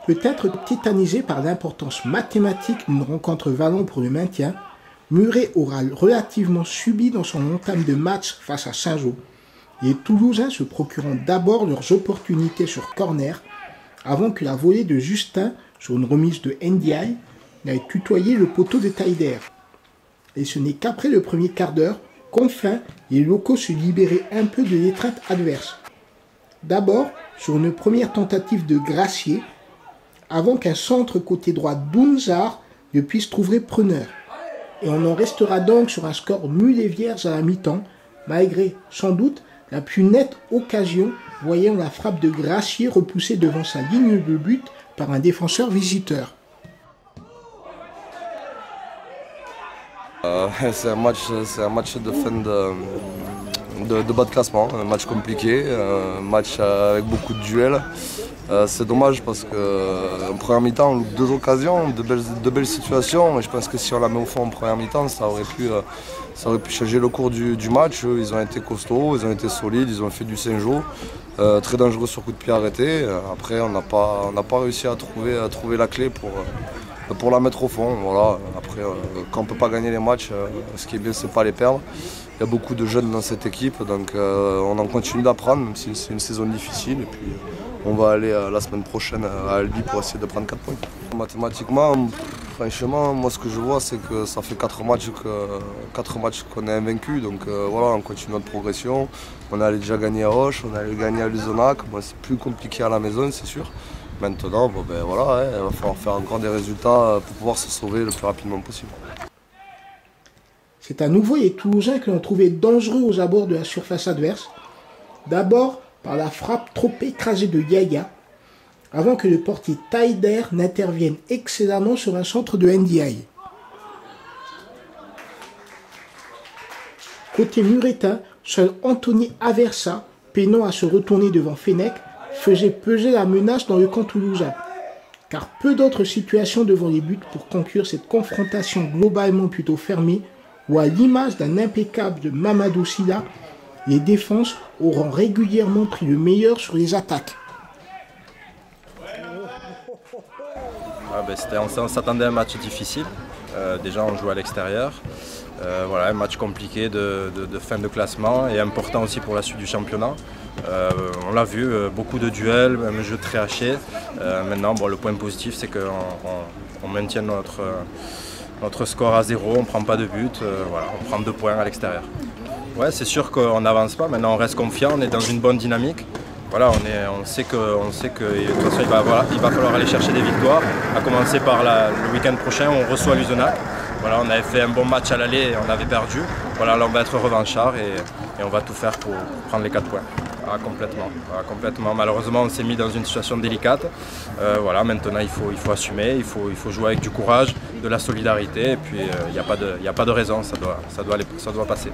Peut-être tétanisé par l'importance mathématique d'une rencontre Vallon pour le maintien, Muret aura relativement subi dans son entame de match face à Saint-Jean. Les Toulousains se procurant d'abord leurs opportunités sur corner avant que la volée de Justin sur une remise de Ndiaye n'ait tutoyé le poteau de Taider. Et ce n'est qu'après le premier quart d'heure qu'enfin les locaux se libéraient un peu de l'étreinte adverse. D'abord sur une première tentative de Gracier, avant qu'un centre côté droit d'Ounzar ne puisse trouver preneur. Et on en restera donc sur un score nul et vierge à la mi-temps, malgré sans doute la plus nette occasion, voyant la frappe de Gracier repoussée devant sa ligne de but par un défenseur visiteur. C'est un match de fin de bas de classement, un match compliqué, un match avec beaucoup de duels. C'est dommage parce qu'en première mi-temps on loupe deux occasions, de belles situations. Et je pense que si on la met au fond en première mi-temps, ça aurait pu changer le cours du match. Ils ont été costauds, ils ont été solides, ils ont fait du Saint-Jean. Très dangereux sur coup de pied arrêté. Après on n'a pas réussi à trouver la clé pour la mettre au fond. Voilà. Après, quand on ne peut pas gagner les matchs, ce qui est bien, c'est ne pas les perdre. Il y a beaucoup de jeunes dans cette équipe, donc on en continue d'apprendre, même si c'est une saison difficile. Et puis, on va aller la semaine prochaine à Albi pour essayer de prendre 4 points. Mathématiquement, franchement, moi ce que je vois, c'est que ça fait 4 matchs qu'on est invaincus. Donc voilà, on continue notre progression. On allait déjà gagner à Auch, on allait gagner à Luzenac. Bon, c'est plus compliqué à la maison, c'est sûr. Maintenant, bon, ben voilà, il va falloir faire encore des résultats pour pouvoir se sauver le plus rapidement possible. C'est à nouveau les Toulousains que l'on trouvait dangereux aux abords de la surface adverse. D'abord par la frappe trop écrasée de Yaya, avant que le portier Taider n'intervienne excellemment sur un centre de Ndiaye. Côté muretin, seul Anthony Aversa, peinant à se retourner devant Fenech, faisait peser la menace dans le camp toulousain. Car peu d'autres situations devant les buts pour conclure cette confrontation globalement plutôt fermée, où à l'image d'un impeccable de Mamadou Silla, les défenses auront régulièrement pris le meilleur sur les attaques. On s'attendait à un match difficile. Déjà on joue à l'extérieur. Voilà, un match compliqué de fin de classement et important aussi pour la suite du championnat. On l'a vu, beaucoup de duels, un jeu très haché. Maintenant, le point positif, c'est qu'on maintient notre score à 0, on ne prend pas de but, voilà, on prend 2 points à l'extérieur. Ouais, c'est sûr qu'on n'avance pas, maintenant on reste confiant, on est dans une bonne dynamique. Voilà, on sait que de toute façon, il va falloir aller chercher des victoires, à commencer par le week-end prochain où on reçoit Luzenac. Voilà, on avait fait un bon match à l'aller et on avait perdu. Voilà, là on va être revanchard et on va tout faire pour prendre les 4 points. Complètement. Malheureusement, on s'est mis dans une situation délicate. Voilà, maintenant il faut assumer, il faut jouer avec du courage, de la solidarité et puis il n'y a pas de raison, ça doit passer.